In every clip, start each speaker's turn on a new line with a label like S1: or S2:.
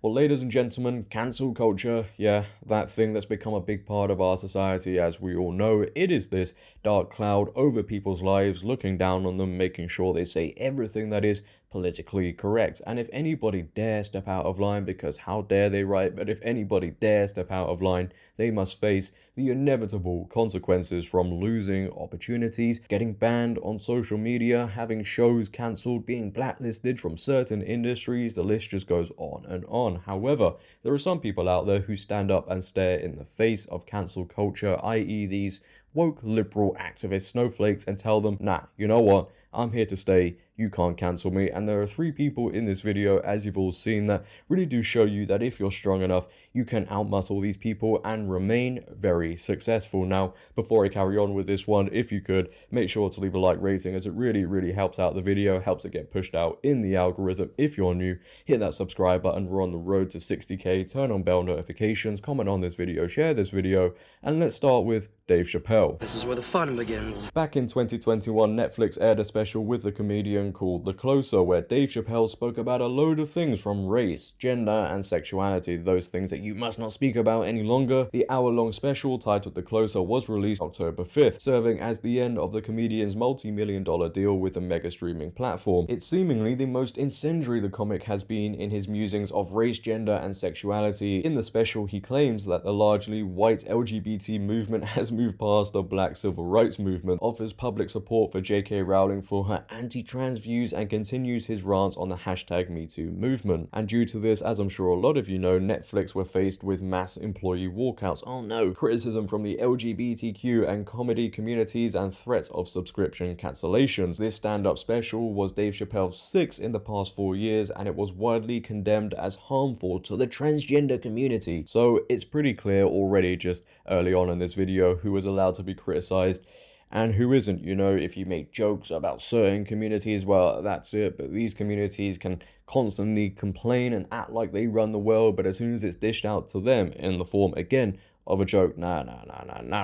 S1: Well, ladies and gentlemen, cancel culture, yeah, that thing that's become a big part of our society, as we all know, it is this dark cloud over people's lives, looking down on them, making sure they say everything that is politically correct. And if anybody dare step out of line, because how dare they, right? But if anybody dare step out of line, they must face the inevitable consequences from losing opportunities, getting banned on social media, having shows cancelled, being blacklisted from certain industries. The list just goes on and on. However, there are some people out there who stand up and stare in the face of cancel culture, i.e. these woke liberal activist snowflakes, and tell them, nah, you know what, I'm here to stay, you can't cancel me. And there are 3 people in this video, as you've all seen, that really do show you that if you're strong enough, you can outmuscle these people and remain very successful. Now, before I carry on with this one, if you could, make sure to leave a like rating, as it really helps out the video, helps it get pushed out in the algorithm. If you're new, hit that subscribe button, we're on the road to 60k, turn on bell notifications, comment on this video, share this video, and let's start with Dave Chappelle.
S2: This is where the fun begins.
S1: Back in 2021, Netflix aired a special with the comedian called The Closer, where Dave Chappelle spoke about a load of things from race, gender, and sexuality, those things that you must not speak about any longer. The hour-long special titled The Closer was released October 5th, serving as the end of the comedian's multi-million-dollar deal with the mega streaming platform. It's seemingly the most incendiary the comic has been in his musings of race, gender, and sexuality. In the special, he claims that the largely white LGBT movement has moved past the black civil rights movement, offers public support for JK Rowling for her anti-trans views, and continues his rants on the hashtag #MeToo movement. And due to this, as I'm sure a lot of you know, Netflix were faced with mass employee walkouts, oh no, criticism from the LGBTQ and comedy communities, and threats of subscription cancellations. This stand-up special was Dave Chappelle's 6th in the past 4 years, and it was widely condemned as harmful to the transgender community. So it's pretty clear already just early on in this video who was allowed to be criticized and who isn't. You know, if you make jokes about certain communities, well, that's it, but these communities can constantly complain and act like they run the world, but as soon as it's dished out to them in the form, again, of a joke, nah,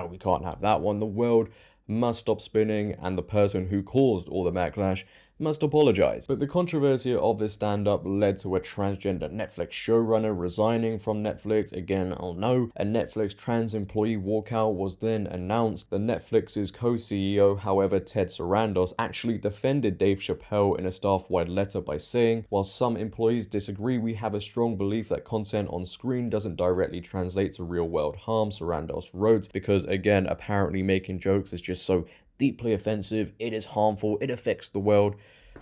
S1: we can't have that one. The world must stop spinning, and the person who caused all the backlash must apologize. But the controversy of this stand-up led to a transgender Netflix showrunner resigning from Netflix. Again, oh no, a Netflix trans employee walkout was then announced. The Netflix's co-CEO, however, Ted Sarandos, actually defended Dave Chappelle in a staff-wide letter by saying, while some employees disagree, we have a strong belief that content on screen doesn't directly translate to real-world harm, Sarandos wrote, because again, apparently making jokes is just so deeply offensive, it is harmful, it affects the world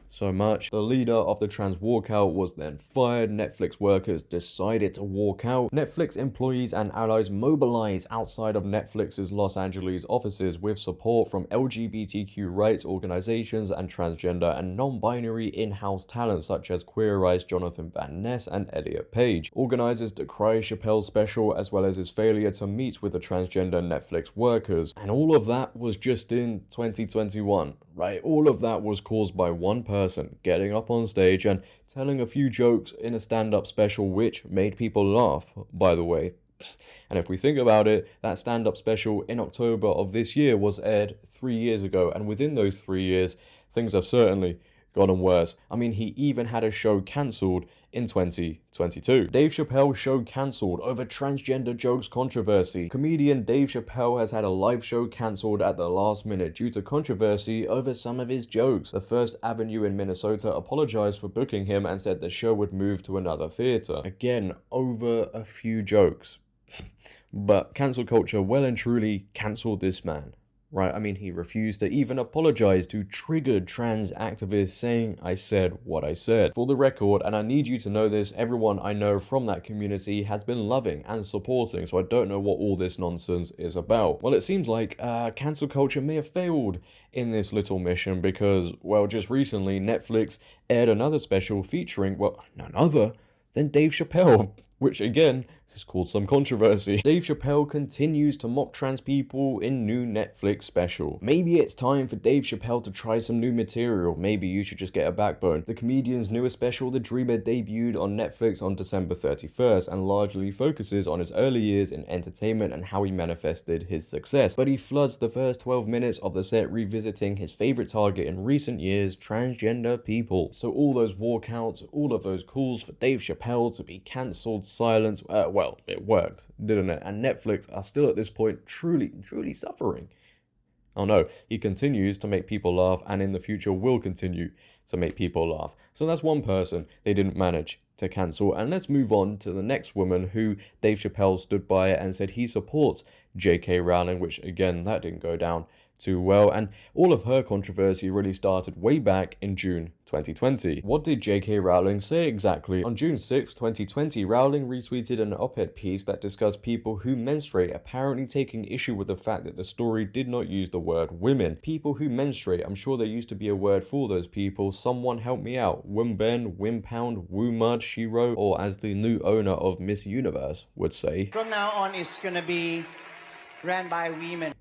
S1: so much. The leader of the trans walkout was then fired. Netflix workers decided to walk out. Netflix employees and allies mobilized outside of Netflix's Los Angeles offices with support from LGBTQ rights organizations and transgender and non-binary in-house talent such as Queer Eye's Jonathan Van Ness and Elliot Page. Organizers decry Chappelle's special as well as his failure to meet with the transgender Netflix workers. And all of that was just in 2021, right? All of that was caused by one person getting up on stage and telling a few jokes in a stand-up special, which made people laugh, by the way. And if we think about it, that stand-up special in October of this year was aired 3 years ago, and within those 3 years, things have certainly gotten worse. I mean, he even had a show cancelled in 2022. Dave Chappelle's show cancelled over transgender jokes controversy. Comedian Dave Chappelle has had a live show cancelled at the last minute due to controversy over some of his jokes. The First Avenue in Minnesota apologized for booking him and said the show would move to another theater. Again, over a few jokes. But cancel culture well and truly cancelled this man. Right, I mean, he refused to even apologize to triggered trans activists, saying, I said what I said. For the record, and I need you to know this, everyone I know from that community has been loving and supporting, so I don't know what all this nonsense is about. Well, it seems like cancel culture may have failed in this little mission because, well, just recently, Netflix aired another special featuring, well, none other than Dave Chappelle, which again It's caused some controversy. Dave Chappelle continues to mock trans people in new Netflix special. Maybe it's time for Dave Chappelle to try some new material. Maybe you should just get a backbone. The comedian's newest special, The Dreamer, debuted on Netflix on December 31st and largely focuses on his early years in entertainment and how he manifested his success. But he floods the first 12 minutes of the set revisiting his favorite target in recent years, transgender people. So all those walkouts, all of those calls for Dave Chappelle to be cancelled, silenced, well, it worked, didn't it? And Netflix are still at this point truly suffering. Oh no, he continues to make people laugh and in the future will continue to make people laugh. So that's one person they didn't manage to cancel. And let's move on to the next woman who Dave Chappelle stood by and said he supports JK Rowling, which again, that didn't go down too well, and all of her controversy really started way back in June 2020. What did JK Rowling say exactly? On June 6, 2020, Rowling retweeted an op-ed piece that discussed people who menstruate, apparently taking issue with the fact that the story did not use the word women. People who menstruate, I'm sure there used to be a word for those people. Someone help me out. Wimben, Wimpound, Woomud, she wrote, or as the new owner of Miss Universe would say,
S2: from now on it's gonna be ran by women.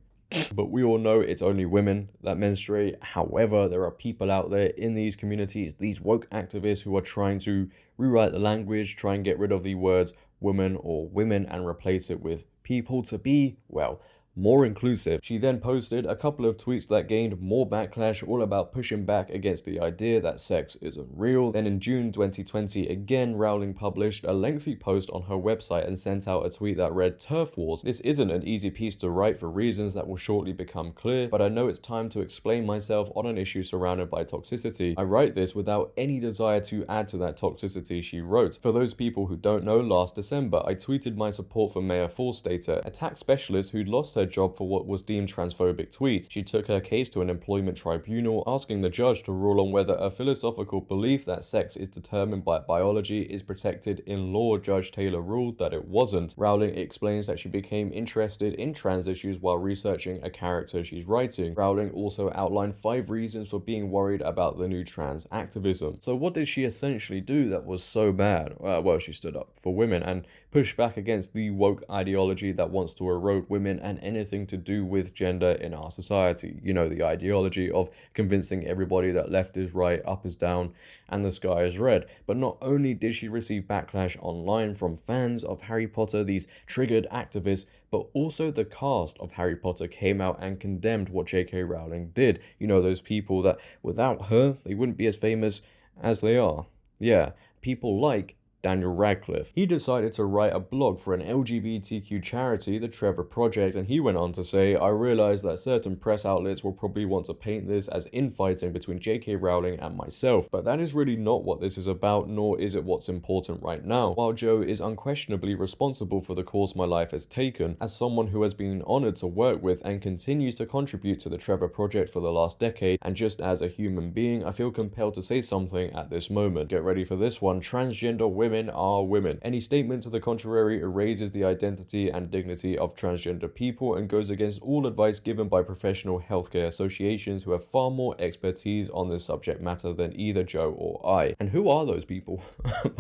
S1: But we all know it's only women that menstruate. However, there are people out there in these communities, these woke activists who are trying to rewrite the language, try and get rid of the words woman or women and replace it with people to be, well, more inclusive. She then posted a couple of tweets that gained more backlash, all about pushing back against the idea that sex isn't real. Then in June 2020, again, Rowling published a lengthy post on her website and sent out a tweet that read, "Turf Wars. This isn't an easy piece to write for reasons that will shortly become clear, but I know it's time to explain myself on an issue surrounded by toxicity. I write this without any desire to add to that toxicity," she wrote. For those people who don't know, last December, I tweeted my support for Mayor Forstater, a tax specialist who'd lost her job for what was deemed transphobic tweets. She took her case to an employment tribunal, asking the judge to rule on whether a philosophical belief that sex is determined by biology is protected in law. Judge Taylor ruled that it wasn't. Rowling explains that she became interested in trans issues while researching a character she's writing. Rowling also outlined 5 reasons for being worried about the new trans activism. So what did she essentially do that was so bad? Well, she stood up for women and pushed back against the woke ideology that wants to erode women and anything to do with gender in our society. You know, the ideology of convincing everybody that left is right, up is down, and the sky is red. But not only did she receive backlash online from fans of Harry Potter, these triggered activists, but also the cast of Harry Potter came out and condemned what JK Rowling did. You know, those people that without her, they wouldn't be as famous as they are. Yeah, people like Daniel Radcliffe. He decided to write a blog for an LGBTQ charity, the Trevor Project, and he went on to say, "I realized that certain press outlets will probably want to paint this as infighting between JK Rowling and myself, but that is really not what this is about, nor is it what's important right now. While Joe is unquestionably responsible for the course my life has taken, as someone who has been honored to work with and continues to contribute to the Trevor Project for the last decade, and just as a human being, I feel compelled to say something at this moment." Get ready for this one. Transgender women are women. Any statement to the contrary erases the identity and dignity of transgender people and goes against all advice given by professional healthcare associations who have far more expertise on this subject matter than either Joe or I. And who are those people?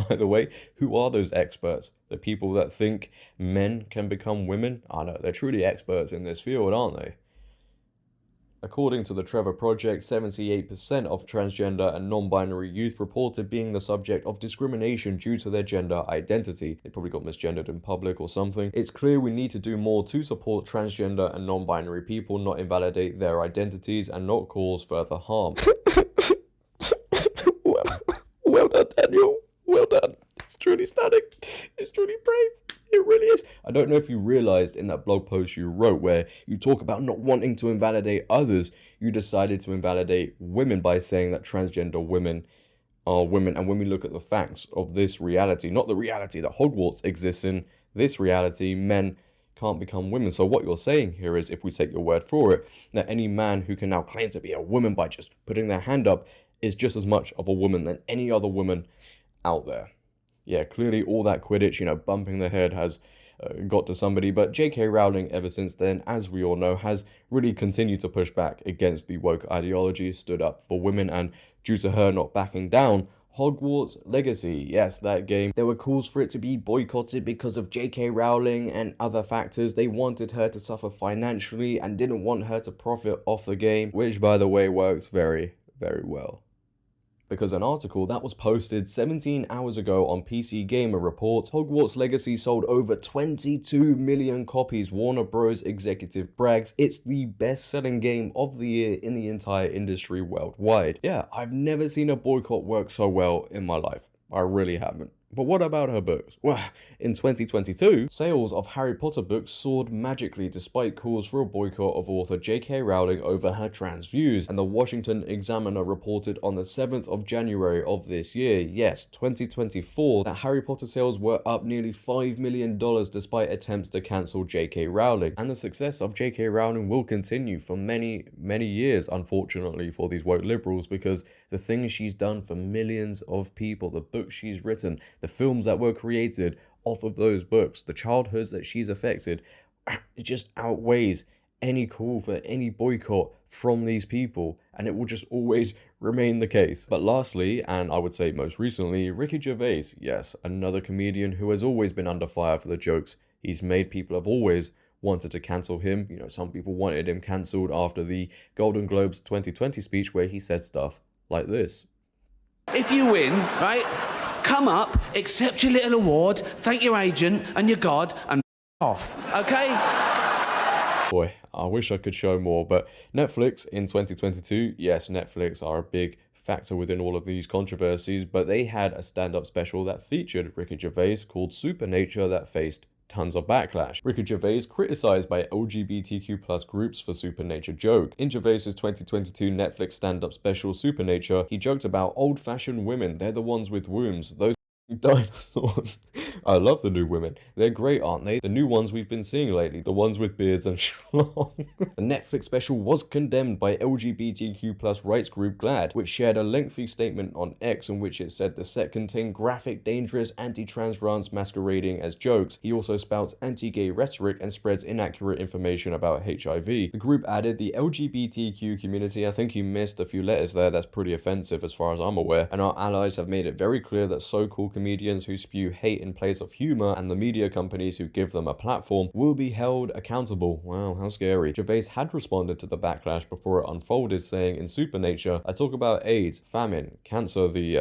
S1: By the way, who are those experts? The people that think men can become women? I know, they're truly experts in this field, aren't they? According to the Trevor Project, 78% of transgender and non-binary youth reported being the subject of discrimination due to their gender identity. They probably got misgendered in public or something. It's clear we need to do more to support transgender and non-binary people, not invalidate their identities, and not cause further harm. Well done, Daniel. Well done. It's truly stunning. It's truly brave. It really is. I don't know if you realized in that blog post you wrote where you talk about not wanting to invalidate others, you decided to invalidate women by saying that transgender women are women. And when we look at the facts of this reality, not the reality that Hogwarts exists in, this reality, men can't become women. So what you're saying here is, if we take your word for it, that any man who can now claim to be a woman by just putting their hand up is just as much of a woman than any other woman out there. Yeah, clearly all that Quidditch, bumping the head has got to somebody. But JK Rowling, ever since then, as we all know, has really continued to push back against the woke ideology, stood up for women, and due to her not backing down Hogwarts Legacy, yes, that game. There were calls for it to be boycotted because of JK Rowling and other factors. They wanted her to suffer financially and didn't want her to profit off the game, which by the way works very, very well. Because an article that was posted 17 hours ago on PC Gamer reports Hogwarts Legacy sold over 22 million copies. Warner Bros. Executive brags it's the best-selling game of the year in the entire industry worldwide. Yeah, I've never seen a boycott work so well in my life. I really haven't. But what about her books? Well, in 2022, sales of Harry Potter books soared magically despite calls for a boycott of author JK Rowling over her trans views, and the Washington Examiner reported on the 7th of January of this year, yes, 2024, that Harry Potter sales were up nearly $5 million despite attempts to cancel JK Rowling. And the success of JK Rowling will continue for many, many years, unfortunately, for these woke liberals, because the things she's done for millions of people, the books she's written, the films that were created off of those books, the childhoods that she's affected, it just outweighs any call for any boycott from these people, and it will just always remain the case. But lastly, and I would say most recently, Ricky Gervais, yes, another comedian who has always been under fire for the jokes he's made. People have always wanted to cancel him. You know, some people wanted him cancelled after the Golden Globes 2020 speech where he said stuff like this.
S3: If you win, right, come up, accept your little award, thank your agent and your God, and off, okay?
S1: Boy, I wish I could show more, but Netflix in 2022, yes, Netflix are a big factor within all of these controversies, but they had a stand-up special that featured Ricky Gervais called Supernature that faced tons of backlash. Ricky Gervais criticized by LGBTQ+ groups for Supernature joke. In Gervais's 2022 Netflix stand-up special Supernature, he joked about old-fashioned women. They're the ones with wombs. Those dinosaurs. I love the new women. They're great, aren't they? The new ones we've been seeing lately. The ones with beards and schlong. The Netflix special was condemned by LGBTQ+ rights group GLAAD, which shared a lengthy statement on X in which it said the set contained graphic, dangerous, anti-trans rants masquerading as jokes. He also spouts anti-gay rhetoric and spreads inaccurate information about HIV. The group added the LGBTQ community. I think you missed a few letters there. That's pretty offensive as far as I'm aware. And our allies have made it very clear that so-called comedians who spew hate in place of humor and the media companies who give them a platform will be held accountable. Wow, how scary. Gervais had responded to the backlash before it unfolded, saying, in Supernature, I talk about AIDS, famine, cancer, the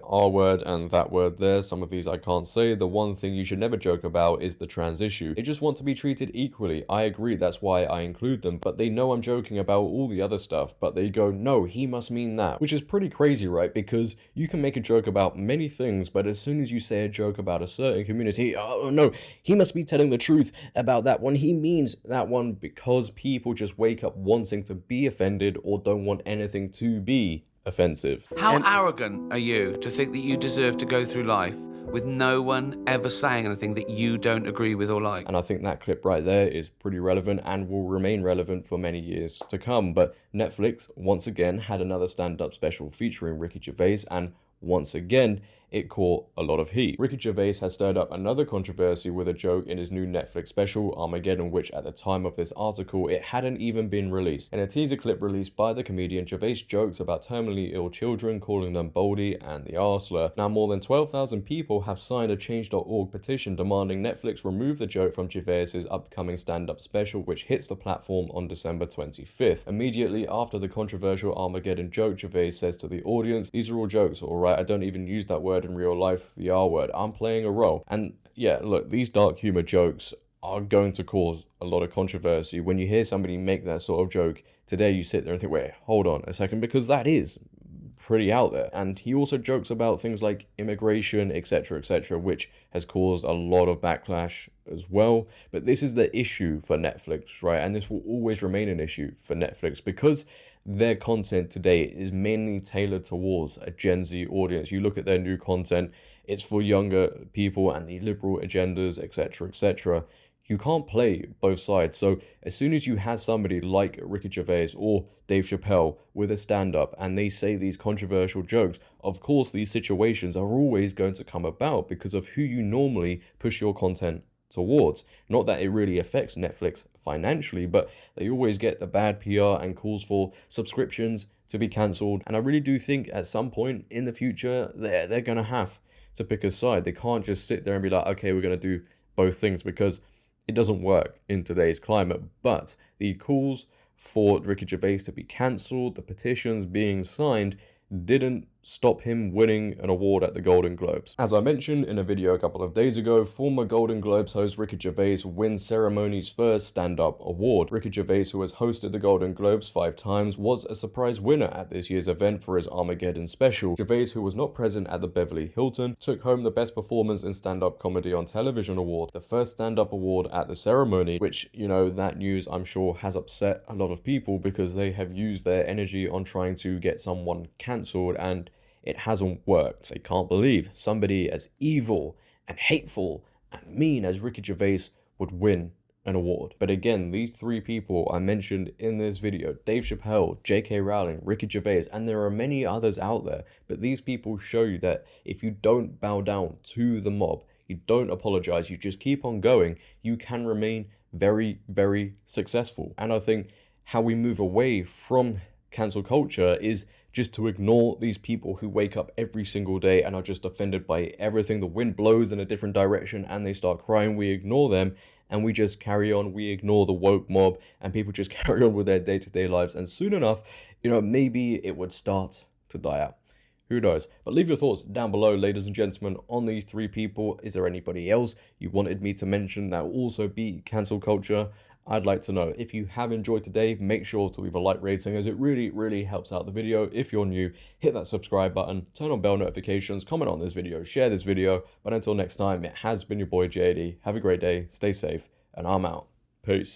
S1: R word and that word there. Some of these I can't say. The one thing you should never joke about is the trans issue. They just want to be treated equally. I agree, that's why I include them, but they know I'm joking about all the other stuff, but they go, no, he must mean that. Which is pretty crazy, right? Because you can make a joke about many things, but as soon as you say a joke about a certain community, oh no, he must be telling the truth about that one. He means that one, because people just wake up wanting to be offended or don't want anything to be offensive.
S3: How arrogant are you to think that you deserve to go through life with no one ever saying anything that you don't agree with or like?
S1: And I think that clip right there is pretty relevant and will remain relevant for many years to come. But Netflix, once again, had another stand-up special featuring Ricky Gervais, and once again, it caught a lot of heat. Ricky Gervais has stirred up another controversy with a joke in his new Netflix special, Armageddon, which at the time of this article, it hadn't even been released. In a teaser clip released by the comedian, Gervais jokes about terminally ill children, calling them Baldy and the Arsler. Now, more than 12,000 people have signed a Change.org petition demanding Netflix remove the joke from Gervais's upcoming stand-up special, which hits the platform on December 25th. Immediately after the controversial Armageddon joke, Gervais says to the audience, these are all jokes, alright? I don't even use that word in real life, the R word. I'm playing a role. And yeah, look, these dark humor jokes are going to cause a lot of controversy. When you hear somebody make that sort of joke today, you sit there and think, wait, hold on a second, because that is pretty out there. And he also jokes about things like immigration, etc., which has caused a lot of backlash as well. But this is the issue for Netflix, right? And this will always remain an issue for Netflix because their content today is mainly tailored towards a Gen Z audience. You look at their new content, it's for younger people and the liberal agendas, etc. You can't play both sides. So as soon as you have somebody like Ricky Gervais or Dave Chappelle with a stand-up and they say these controversial jokes, of course these situations are always going to come about because of who you normally push your content towards. Not that it really affects Netflix financially, but they always get the bad PR and calls for subscriptions to be cancelled. And I really do think at some point in the future, they're going to have to pick a side. They can't just sit there and be like, okay, we're going to do both things, because it doesn't work in today's climate. But the calls for Ricky Gervais to be cancelled, the petitions being signed, didn't stop him winning an award at the Golden Globes. As I mentioned in a video a couple of days ago, former Golden Globes host Ricky Gervais wins ceremony's first stand-up award. Ricky Gervais, who has hosted the Golden Globes 5 times, was a surprise winner at this year's event for his Armageddon special. Gervais, who was not present at the Beverly Hilton, took home the Best Performance in Stand-Up Comedy on Television award, the first stand-up award at the ceremony, which, you know, that news I'm sure has upset a lot of people because they have used their energy on trying to get someone cancelled, and it hasn't worked. They can't believe somebody as evil and hateful and mean as Ricky Gervais would win an award. But again, these 3 people I mentioned in this video, Dave Chappelle, JK Rowling, Ricky Gervais, and there are many others out there, but these people show you that if you don't bow down to the mob, you don't apologize, you just keep on going, you can remain very, very successful. And I think how we move away from cancel culture is just to ignore these people who wake up every single day and are just offended by everything. The wind blows in a different direction and they start crying. We ignore them and we just carry on. We ignore the woke mob and people just carry on with their day-to-day lives. And soon enough, you know, maybe it would start to die out. Who knows? But leave your thoughts down below, ladies and gentlemen, on these 3 people. Is there anybody else you wanted me to mention that will also be cancel culture? I'd like to know. If you have enjoyed today, make sure to leave a like rating, as it really, really helps out the video. If you're new, hit that subscribe button, turn on bell notifications, comment on this video, share this video. But until next time, it has been your boy JD. Have a great day, stay safe, and I'm out. Peace.